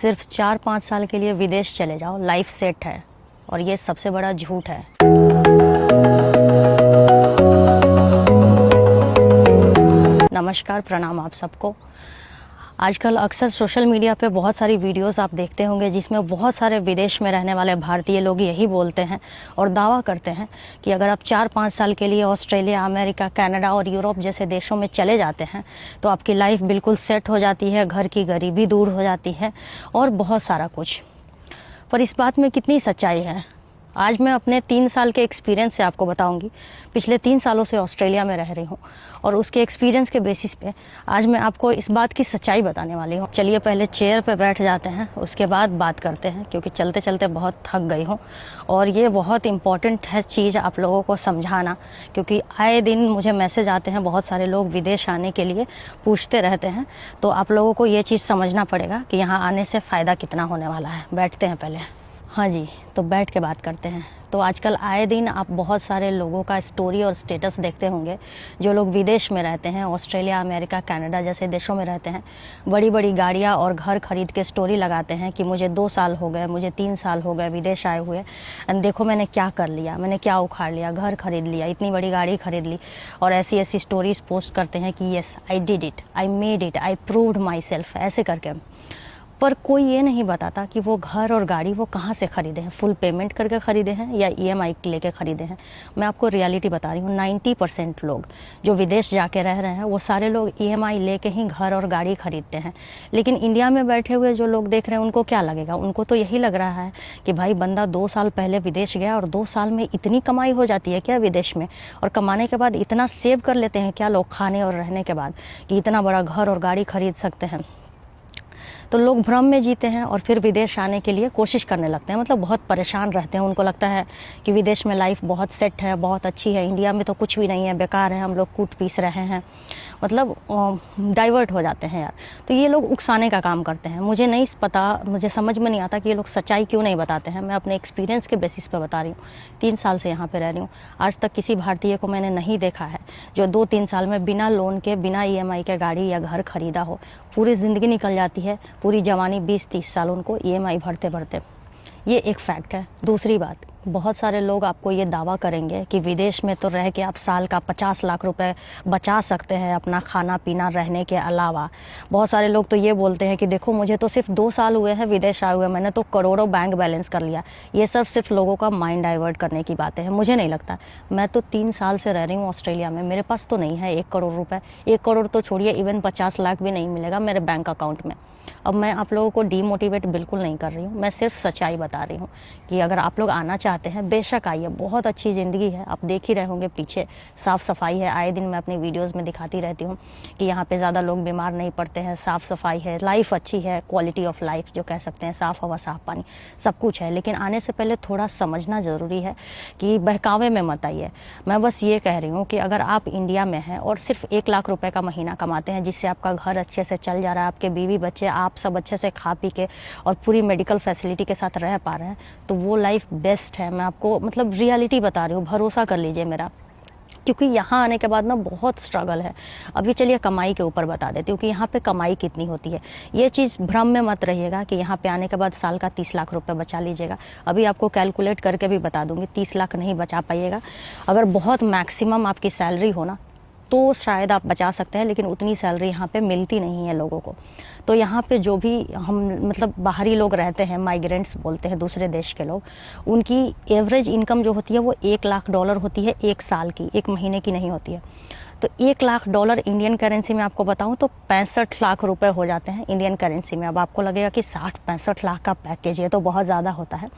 सिर्फ 4-5 साल के लिए विदेश चले जाओ, लाइफ सेट है, और ये सबसे बड़ा झूठ है। नमस्कार, प्रणाम आप सबको। आजकल अक्सर सोशल मीडिया पे बहुत सारी वीडियोस आप देखते होंगे जिसमें बहुत सारे विदेश में रहने वाले भारतीय लोग यही बोलते हैं और दावा करते हैं कि अगर आप 4-5 साल के लिए ऑस्ट्रेलिया, अमेरिका, कनाडा और यूरोप जैसे देशों में चले जाते हैं तो आपकी लाइफ बिल्कुल सेट हो जाती है, घर की गरीबी दूर हो जाती है और बहुत सारा कुछ। पर इस बात में कितनी सच्चाई है, आज मैं अपने 3 साल के एक्सपीरियंस से आपको बताऊंगी। पिछले 3 सालों से ऑस्ट्रेलिया में रह रही हूँ और उसके एक्सपीरियंस के बेसिस पे आज मैं आपको इस बात की सच्चाई बताने वाली हूँ। चलिए पहले चेयर पे बैठ जाते हैं, उसके बाद बात करते हैं, क्योंकि चलते चलते बहुत थक गई हूँ और ये बहुत इम्पॉर्टेंट है चीज़ आप लोगों को समझाना, क्योंकि आए दिन मुझे मैसेज आते हैं, बहुत सारे लोग विदेश आने के लिए पूछते रहते हैं। तो आप लोगों को ये चीज़ समझना पड़ेगा कि यहाँ आने से फ़ायदा कितना होने वाला है। बैठते हैं पहले। हाँ जी, तो बैठ के बात करते हैं। तो आजकल आए दिन आप बहुत सारे लोगों का स्टोरी और स्टेटस देखते होंगे जो लोग विदेश में रहते हैं, ऑस्ट्रेलिया, अमेरिका, कनाडा जैसे देशों में रहते हैं। बड़ी बड़ी गाड़ियाँ और घर खरीद के स्टोरी लगाते हैं कि मुझे 2 साल हो गए, मुझे 3 साल हो गए विदेश आए हुए, एंड देखो मैंने क्या कर लिया, मैंने क्या उखाड़ लिया, घर खरीद लिया, इतनी बड़ी गाड़ी खरीद ली, और ऐसी ऐसी स्टोरीज पोस्ट करते हैं कि yes I did it, I made it, I proved my self, ऐसे करके। पर कोई ये नहीं बताता कि वो घर और गाड़ी वो कहाँ से ख़रीदे हैं, फुल पेमेंट करके ख़रीदे हैं या EMI लेके ख़रीदे हैं। मैं आपको रियलिटी बता रही हूँ, 90% लोग जो विदेश जाके रह रहे हैं वो सारे लोग EMI लेके ही घर और गाड़ी ख़रीदते हैं। लेकिन इंडिया में बैठे हुए जो लोग देख रहे हैं उनको क्या लगेगा? उनको तो यही लग रहा है कि भाई बंदा 2 साल पहले विदेश गया और 2 साल में इतनी कमाई हो जाती है क्या विदेश में, और कमाने के बाद इतना सेव कर लेते हैं क्या लोग खाने और रहने के बाद कि इतना बड़ा घर और गाड़ी खरीद सकते हैं। तो लोग भ्रम में जीते हैं और फिर विदेश आने के लिए कोशिश करने लगते हैं, मतलब बहुत परेशान रहते हैं। उनको लगता है कि विदेश में लाइफ बहुत सेट है, बहुत अच्छी है, इंडिया में तो कुछ भी नहीं है, बेकार है, हम लोग कूट पीस रहे हैं, मतलब डाइवर्ट हो जाते हैं यार। तो ये लोग उकसाने का काम करते हैं। मुझे नहीं पता, मुझे समझ में नहीं आता कि ये लोग सच्चाई क्यों नहीं बताते हैं। मैं अपने एक्सपीरियंस के बेसिस पे बता रही हूँ। 3 साल से यहाँ पे रह रही हूँ, आज तक किसी भारतीय को मैंने नहीं देखा है जो 2-3 साल में बिना लोन के, बिना EMI के गाड़ी या घर खरीदा हो। पूरी ज़िंदगी निकल जाती है, पूरी जवानी 20-30 साल उनको EMI भरते भरते। ये एक फैक्ट है। दूसरी बात, बहुत सारे लोग आपको ये दावा करेंगे कि विदेश में तो रह के आप साल का 50 लाख रुपए बचा सकते हैं अपना खाना पीना रहने के अलावा। बहुत सारे लोग तो ये बोलते हैं कि देखो मुझे तो सिर्फ 2 साल हुए हैं विदेश आए हुए, मैंने तो करोड़ों बैंक बैलेंस कर लिया। ये सब सिर्फ लोगों का माइंड डाइवर्ट करने की बातें हैं, मुझे नहीं लगता। मैं तो 3 साल से रह रही हूँ ऑस्ट्रेलिया में, मेरे पास तो नहीं है 1 करोड़ रुपये। 1 करोड़ तो छोड़िए, इवन 50 लाख भी नहीं मिलेगा मेरे बैंक अकाउंट में। अब मैं आप लोगों को डीमोटिवेट बिल्कुल नहीं कर रही हूँ, मैं सिर्फ सच्चाई बता रही हूँ कि अगर आप लोग आना चाहते हैं बेशक आइए, बहुत अच्छी ज़िंदगी है। आप देख ही रहे होंगे पीछे साफ़ सफाई है, आए दिन मैं अपनी वीडियोस में दिखाती रहती हूँ कि यहाँ पे ज़्यादा लोग बीमार नहीं पड़ते हैं, साफ़ सफाई है, लाइफ अच्छी है, क्वालिटी ऑफ लाइफ जो कह सकते हैं, साफ़ हवा, साफ़ पानी, सब कुछ है। लेकिन आने से पहले थोड़ा समझना ज़रूरी है कि बहकावे में मत आइए। मैं बस ये कह रही हूँ कि अगर आप इंडिया में हैं और सिर्फ 1 लाख रुपये का महीना कमाते हैं, जिससे आपका घर अच्छे से चल जा रहा है, आपके बीवी बच्चे आप सब अच्छे से खा पी के और पूरी मेडिकल फैसिलिटी के साथ रह पा रहे हैं, तो वो लाइफ बेस्ट है। मैं आपको मतलब रियलिटी बता रही हूँ, भरोसा कर लीजिए मेरा, क्योंकि यहाँ आने के बाद ना बहुत स्ट्रगल है। अभी चलिए कमाई के ऊपर बता देती हूँ कि यहाँ पे कमाई कितनी होती है। ये चीज़ भ्रम में मत रहिएगा कि यहाँ पे आने के बाद साल का 30 लाख रुपए बचा लीजिएगा। अभी आपको कैलकुलेट करके भी बता दूँगी, 30 लाख नहीं बचा पाइएगा। अगर बहुत मैक्सिमम आपकी सैलरी हो ना तो शायद आप बचा सकते हैं, लेकिन उतनी सैलरी यहाँ पे मिलती नहीं है लोगों को। तो यहाँ पे जो भी हम मतलब बाहरी लोग रहते हैं, माइग्रेंट्स बोलते हैं दूसरे देश के लोग, उनकी एवरेज इनकम जो होती है वो $1 लाख होती है 1 साल की, 1 महीने की नहीं होती है। तो $1 लाख इंडियन करेंसी में आपको बताऊं तो 65 लाख रुपए हो जाते हैं इंडियन करेंसी में। अब आपको लगेगा कि 60-65 लाख का पैकेज, ये तो बहुत ज़्यादा होता है,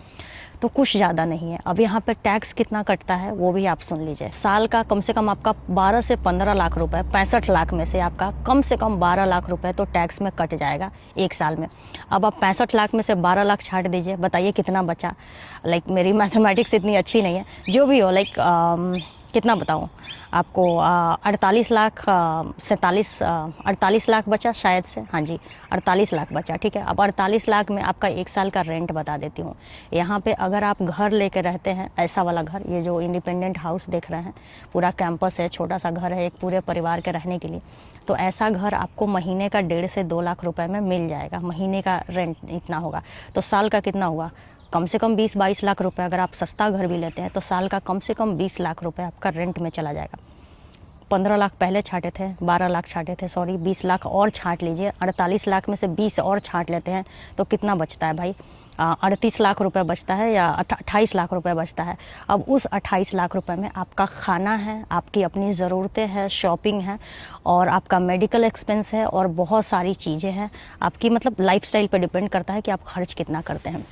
तो कुछ ज़्यादा नहीं है। अब यहाँ पे टैक्स कितना कटता है वो भी आप सुन लीजिए। साल का कम से कम आपका 12 से 15 लाख रुपए, 65 लाख में से आपका कम से कम 12 लाख रुपए तो टैक्स में कट जाएगा 1 साल में। अब आप 65 लाख में से 12 लाख छाट दीजिए, बताइए कितना बचा। लाइक मेरी मैथमेटिक्स इतनी अच्छी नहीं है, जो भी हो, लाइक कितना बताऊं आपको, 48 लाख 48 लाख बचा शायद से, हाँ जी 48 लाख बचा। ठीक है, अब 48 लाख में आपका 1 साल का रेंट बता देती हूँ। यहाँ पे अगर आप घर लेके रहते हैं, ऐसा वाला घर, ये जो इंडिपेंडेंट हाउस देख रहे हैं, पूरा कैंपस है, छोटा सा घर है एक पूरे परिवार के रहने के लिए, तो ऐसा घर आपको महीने का 1.5 से 2 लाख रुपए में मिल जाएगा। महीने का रेंट इतना होगा तो साल का कितना हुआ, कम से कम 20-22 लाख रुपए। अगर आप सस्ता घर भी लेते हैं तो साल का कम से कम 20 लाख रुपए आपका रेंट में चला जाएगा। 15 लाख पहले छांटे थे, 12 लाख छांटे थे, सॉरी 20 लाख और छांट लीजिए। 48 लाख में से 20 और छांट लेते हैं तो कितना बचता है भाई, 38 लाख रुपए बचता है या 28 लाख रुपए बचता है। अब उस 28 लाख रुपए में आपका खाना है, आपकी अपनी ज़रूरतें हैं, शॉपिंग है और आपका मेडिकल एक्सपेंस है और बहुत सारी चीज़ें हैं। आपकी मतलब लाइफस्टाइल पे डिपेंड करता है कि आप खर्च कितना करते हैं।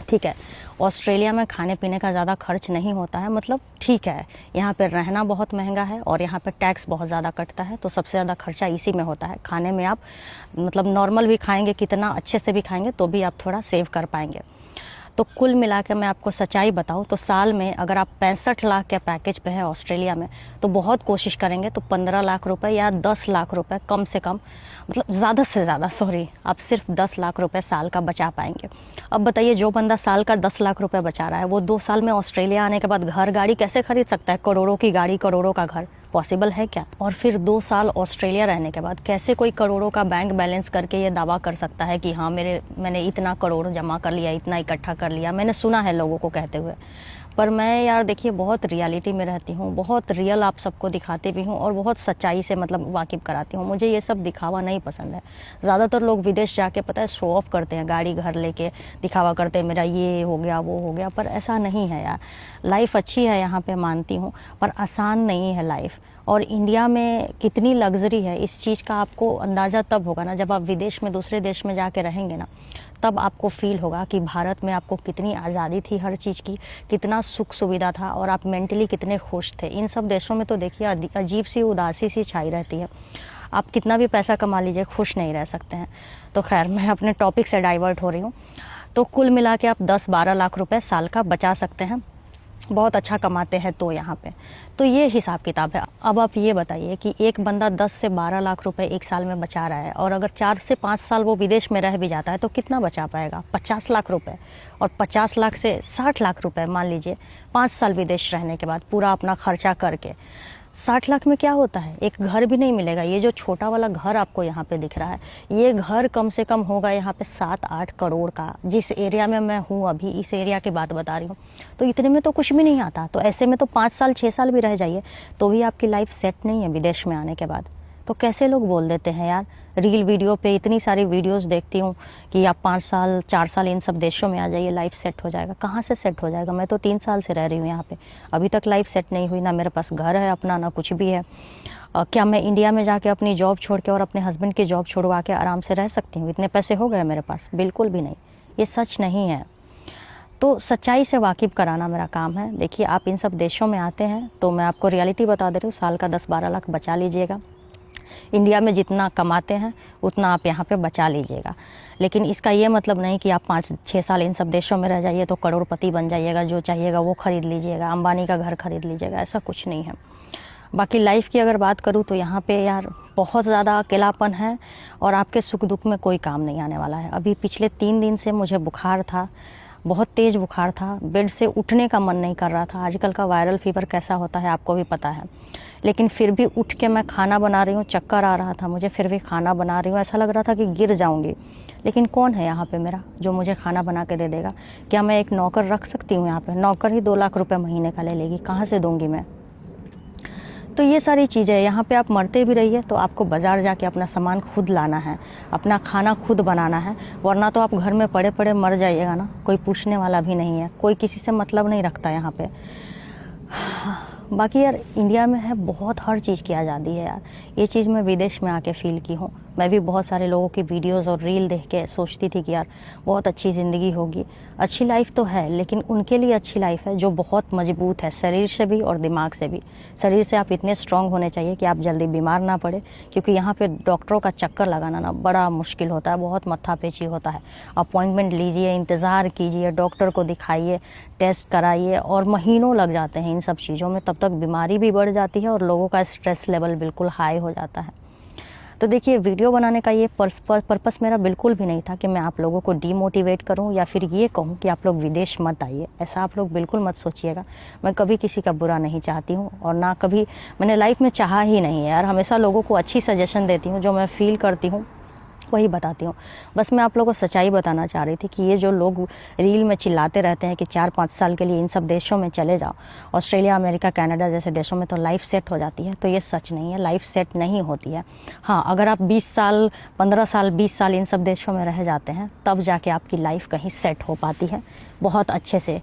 ठीक है, ऑस्ट्रेलिया में खाने पीने का ज़्यादा खर्च नहीं होता है, मतलब ठीक है। यहाँ पे रहना बहुत महंगा है और यहाँ पे टैक्स बहुत ज़्यादा कटता है, तो सबसे ज़्यादा खर्चा इसी में होता है। खाने में आप मतलब नॉर्मल भी खाएंगे, कितना अच्छे से भी खाएंगे तो भी आप थोड़ा सेव कर पाएंगे। तो कुल मिला के मैं आपको सच्चाई बताऊं तो साल में अगर आप 65 लाख के पैकेज पे हैं ऑस्ट्रेलिया में, तो बहुत कोशिश करेंगे तो 15 लाख रुपए या 10 लाख रुपए कम से कम, मतलब ज़्यादा से ज़्यादा सॉरी, आप सिर्फ 10 लाख रुपए साल का बचा पाएंगे। अब बताइए, जो बंदा साल का 10 लाख रुपए बचा रहा है, वो 2 साल में ऑस्ट्रेलिया आने के बाद घर गाड़ी कैसे खरीद सकता है? करोड़ों की गाड़ी, करोड़ों का घर पॉसिबल है क्या? और फिर 2 साल ऑस्ट्रेलिया रहने के बाद कैसे कोई करोड़ों का बैंक बैलेंस करके ये दावा कर सकता है कि हाँ मैंने इतना करोड़ जमा कर लिया, इतना इकट्ठा कर लिया? मैंने सुना है लोगों को कहते हुए, पर मैं यार देखिए बहुत रियलिटी में रहती हूँ, बहुत रियल आप सबको दिखाती भी हूँ और बहुत सच्चाई से मतलब वाकिफ़ कराती हूँ। मुझे ये सब दिखावा नहीं पसंद है। ज़्यादातर लोग विदेश जाके पता है शो ऑफ करते हैं, गाड़ी घर लेके दिखावा करते हैं, मेरा ये हो गया वो हो गया, पर ऐसा नहीं है यार। लाइफ अच्छी है यहाँ पे मानती हूँ, पर आसान नहीं है लाइफ। और इंडिया में कितनी लग्जरी है, इस चीज़ का आपको अंदाज़ा तब होगा ना जब आप विदेश में, दूसरे देश में जाके रहेंगे ना, तब आपको फील होगा कि भारत में आपको कितनी आज़ादी थी हर चीज़ की, कितना सुख सुविधा था और आप मेंटली कितने खुश थे। इन सब देशों में तो देखिए अजीब सी उदासी सी छाई रहती है। आप कितना भी पैसा कमा लीजिए, खुश नहीं रह सकते हैं। तो खैर, मैं अपने टॉपिक से डाइवर्ट हो रही हूँ। तो कुल मिला के आप 10-12 लाख रुपए साल का बचा सकते हैं, बहुत अच्छा कमाते हैं तो यहाँ पे। तो ये हिसाब किताब है। अब आप ये बताइए कि एक बंदा 10 से 12 लाख रुपए एक साल में बचा रहा है और अगर 4 से 5 साल वो विदेश में रह भी जाता है तो कितना बचा पाएगा? 50 लाख रुपए। और 50 लाख से 60 लाख रुपए मान लीजिए 5 साल विदेश रहने के बाद पूरा अपना खर्चा करके। 60 लाख में क्या होता है? एक घर भी नहीं मिलेगा। ये जो छोटा वाला घर आपको यहाँ पे दिख रहा है, ये घर कम से कम होगा यहाँ पे 7-8 करोड़ का। जिस एरिया में मैं हूँ अभी, इस एरिया की बात बता रही हूँ, तो इतने में तो कुछ भी नहीं आता। तो ऐसे में तो 5 साल 6 साल भी रह जाइए तो भी आपकी लाइफ सेट नहीं है विदेश में आने के बाद। तो कैसे लोग बोल देते हैं यार, रील वीडियो पे इतनी सारी वीडियोस देखती हूँ कि आप 5 साल 4 साल इन सब देशों में आ जाइए, लाइफ सेट हो जाएगा। कहाँ से सेट हो जाएगा? मैं तो 3 साल से रह रही हूँ यहाँ पे, अभी तक लाइफ सेट नहीं हुई। ना मेरे पास घर है अपना, ना कुछ भी है। क्या मैं इंडिया में जाके अपनी जॉब छोड़ के और अपने हस्बैंड की जॉब छोड़वा के आराम से रह सकती हूँ? इतने पैसे हो गए मेरे पास? बिल्कुल भी नहीं, ये सच नहीं है। तो सच्चाई से वाकिफ़ कराना मेरा काम है। देखिए, आप इन सब देशों में आते हैं तो मैं आपको रियलिटी बता दे रही हूँ, साल का 10-12 लाख बचा लीजिएगा। इंडिया में जितना कमाते हैं उतना आप यहाँ पे बचा लीजिएगा। लेकिन इसका ये मतलब नहीं कि आप 5-6 साल इन सब देशों में रह जाइए तो करोड़पति बन जाइएगा, जो चाहिएगा वो खरीद लीजिएगा, अंबानी का घर खरीद लीजिएगा, ऐसा कुछ नहीं है। बाकी लाइफ की अगर बात करूँ तो यहाँ पे यार बहुत ज़्यादा अकेलापन है और आपके सुख दुख में कोई काम नहीं आने वाला है। अभी पिछले 3 दिन से मुझे बुखार था, बहुत तेज़ बुखार था, बेड से उठने का मन नहीं कर रहा था। आजकल का वायरल फीवर कैसा होता है आपको भी पता है, लेकिन फिर भी उठ के मैं खाना बना रही हूँ। चक्कर आ रहा था मुझे, फिर भी खाना बना रही हूँ। ऐसा लग रहा था कि गिर जाऊँगी, लेकिन कौन है यहाँ पे मेरा जो मुझे खाना बना के दे देगा? क्या मैं एक नौकर रख सकती हूँ यहाँ पे? नौकर ही 2 लाख रुपए महीने का ले लेगी, कहाँ से दूँगी मैं? तो ये सारी चीज़ें, यहाँ पे आप मरते भी रहिए तो आपको बाज़ार जाके अपना सामान खुद लाना है, अपना खाना खुद बनाना है, वरना तो आप घर में पड़े पड़े मर जाइएगा ना। कोई पूछने वाला भी नहीं है, कोई किसी से मतलब नहीं रखता यहाँ पे। बाकी यार इंडिया में है बहुत, हर चीज़ की आज़ादी है यार। ये चीज़ मैं विदेश में आके फील की हूँ। मैं भी बहुत सारे लोगों की वीडियोस और रील देख के सोचती थी कि यार बहुत अच्छी ज़िंदगी होगी। अच्छी लाइफ तो है, लेकिन उनके लिए अच्छी लाइफ है जो बहुत मजबूत है, शरीर से भी और दिमाग से भी। शरीर से आप इतने स्ट्रांग होने चाहिए कि आप जल्दी बीमार ना पड़े, क्योंकि यहाँ पे डॉक्टरों का चक्कर लगाना ना बड़ा मुश्किल होता है, बहुत माथापेची होता है। अपॉइंटमेंट लीजिए, इंतज़ार कीजिए, डॉक्टर को दिखाइए, टेस्ट कराइए, और महीनों लग जाते हैं इन सब चीज़ों में। तब तक बीमारी भी बढ़ जाती है और लोगों का स्ट्रेस लेवल बिल्कुल हाई हो जाता है। तो देखिए, वीडियो बनाने का ये पर्पस मेरा बिल्कुल भी नहीं था कि मैं आप लोगों को डीमोटिवेट करूं या फिर ये कहूं कि आप लोग विदेश मत आइए। ऐसा आप लोग बिल्कुल मत सोचिएगा। मैं कभी किसी का बुरा नहीं चाहती हूं, और ना कभी मैंने लाइफ में चाहा ही नहीं है यार। हमेशा लोगों को अच्छी सजेशन देती हूँ, जो मैं फील करती हूँ वही बताती हूँ। बस मैं आप लोगों को सच्चाई बताना चाह रही थी कि ये जो लोग रील में चिल्लाते रहते हैं कि 4-5 साल के लिए इन सब देशों में चले जाओ, ऑस्ट्रेलिया, अमेरिका, कनाडा जैसे देशों में तो लाइफ सेट हो जाती है, तो ये सच नहीं है। लाइफ सेट नहीं होती है। हाँ, अगर आप 20 साल, 15 साल, 20 साल इन सब देशों में रह जाते हैं, तब जाके आपकी लाइफ कहीं सेट हो पाती है बहुत अच्छे से,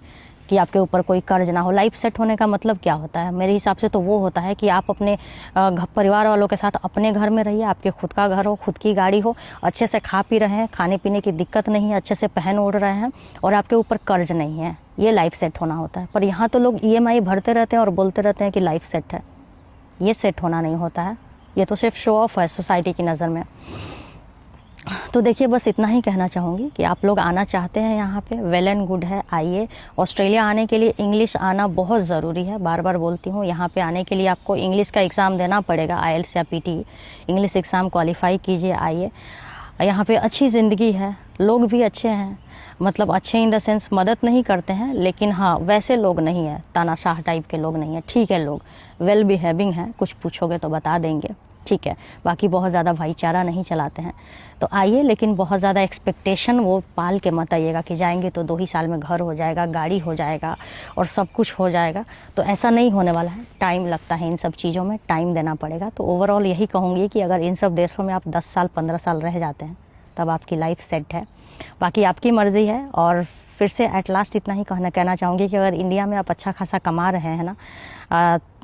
कि आपके ऊपर कोई कर्ज ना हो। लाइफ सेट होने का मतलब क्या होता है? मेरे हिसाब से तो वो होता है कि आप अपने परिवार वालों के साथ अपने घर में रहिए, आपके खुद का घर हो, खुद की गाड़ी हो, अच्छे से खा पी रहे हैं, खाने पीने की दिक्कत नहीं है, अच्छे से पहन ओढ़ रहे हैं, और आपके ऊपर कर्ज नहीं है। ये लाइफ सेट होना होता है। पर यहाँ तो लोग EMI भरते रहते हैं और बोलते रहते हैं कि लाइफ सेट है। ये सेट होना नहीं होता है। ये तो सिर्फ शो ऑफ है सोसाइटी की नज़र में। तो देखिए, बस इतना ही कहना चाहूँगी कि आप लोग आना चाहते हैं यहाँ पे, वेल एंड गुड है, आइए। ऑस्ट्रेलिया आने के लिए इंग्लिश आना बहुत ज़रूरी है। बार बार बोलती हूँ, यहाँ पे आने के लिए आपको इंग्लिश का एग्ज़ाम देना पड़ेगा, IELTS या PT। इंग्लिश एग्ज़ाम क्वालिफाई कीजिए, आइए। यहाँ पे अच्छी ज़िंदगी है, लोग भी अच्छे हैं, मतलब अच्छे इन द सेंस मदद नहीं करते हैं, लेकिन हाँ वैसे लोग नहीं है, तानाशाह टाइप के लोग नहीं है। ठीक है, लोग वेल बिहेविंग हैं, कुछ पूछोगे तो बता देंगे, ठीक है। बाकी बहुत ज़्यादा भाईचारा नहीं चलाते हैं। तो आइए, लेकिन बहुत ज़्यादा एक्सपेक्टेशन वो पाल के मत आइएगा कि जाएंगे तो 2 ही साल में घर हो जाएगा, गाड़ी हो जाएगा और सब कुछ हो जाएगा। तो ऐसा नहीं होने वाला है। टाइम लगता है इन सब चीज़ों में, टाइम देना पड़ेगा। तो ओवरऑल यही कहूँगी कि अगर इन सब देशों में आप 10 साल 15 साल रह जाते हैं, तब आपकी लाइफ सेट है। बाकी आपकी मर्ज़ी है। और फिर से एट लास्ट इतना ही कहना चाहूँगी कि अगर इंडिया में आप अच्छा खासा कमा रहे हैं ना,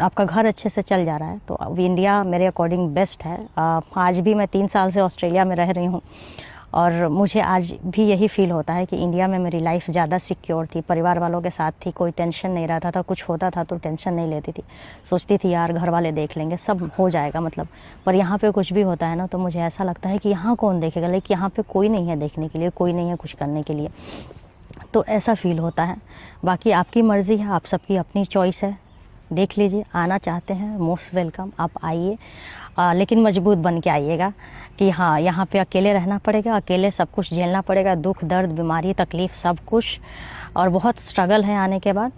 आपका घर अच्छे से चल जा रहा है, तो अब इंडिया मेरे अकॉर्डिंग बेस्ट है। आज भी मैं 3 साल से ऑस्ट्रेलिया में रह रही हूँ, और मुझे आज भी यही फील होता है कि इंडिया में मेरी लाइफ ज़्यादा सिक्योर थी, परिवार वालों के साथ थी, कोई टेंशन नहीं रहता था। कुछ होता था तो टेंशन नहीं लेती थी, सोचती थी यार घर वाले देख लेंगे, सब हो जाएगा मतलब। पर यहाँ पे कुछ भी होता है ना, तो मुझे ऐसा लगता है कि यहाँ कौन देखेगा, लेकिन यहाँ पे कोई नहीं है देखने के लिए, कोई नहीं है कुछ करने के लिए। तो ऐसा फील होता है। बाकी आपकी मर्ज़ी है, आप सबकी अपनी चॉइस है। देख लीजिए, आना चाहते हैं मोस्ट वेलकम, आप आइए, लेकिन मजबूत बन के आइएगा कि हाँ यहाँ पे अकेले रहना पड़ेगा, अकेले सब कुछ झेलना पड़ेगा, दुख दर्द बीमारी तकलीफ़ सब कुछ, और बहुत स्ट्रगल है आने के बाद।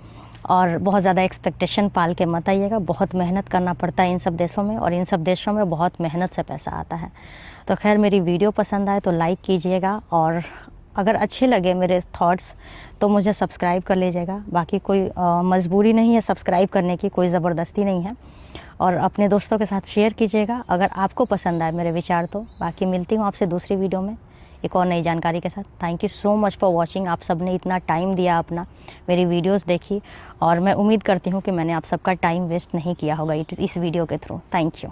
और बहुत ज़्यादा एक्सपेक्टेशन पाल के मत आइएगा। बहुत मेहनत करना पड़ता है इन सब देशों में, और इन सब देशों में बहुत मेहनत से पैसा आता है। तो खैर, मेरी वीडियो पसंद आए तो लाइक कीजिएगा, और अगर अच्छे लगे मेरे थॉट्स तो मुझे सब्सक्राइब कर लीजिएगा। बाकी कोई मजबूरी नहीं है सब्सक्राइब करने की, कोई ज़बरदस्ती नहीं है। और अपने दोस्तों के साथ शेयर कीजिएगा अगर आपको पसंद आए मेरे विचार तो। बाकी मिलती हूँ आपसे दूसरी वीडियो में एक और नई जानकारी के साथ। Thank you so much for watching. आप सब ने इतना टाइम दिया, अपना मेरी वीडियोस देखी, और मैं उम्मीद करती हूँ कि मैंने आप सबका टाइम वेस्ट नहीं किया होगा इस वीडियो के थ्रू। Thank you.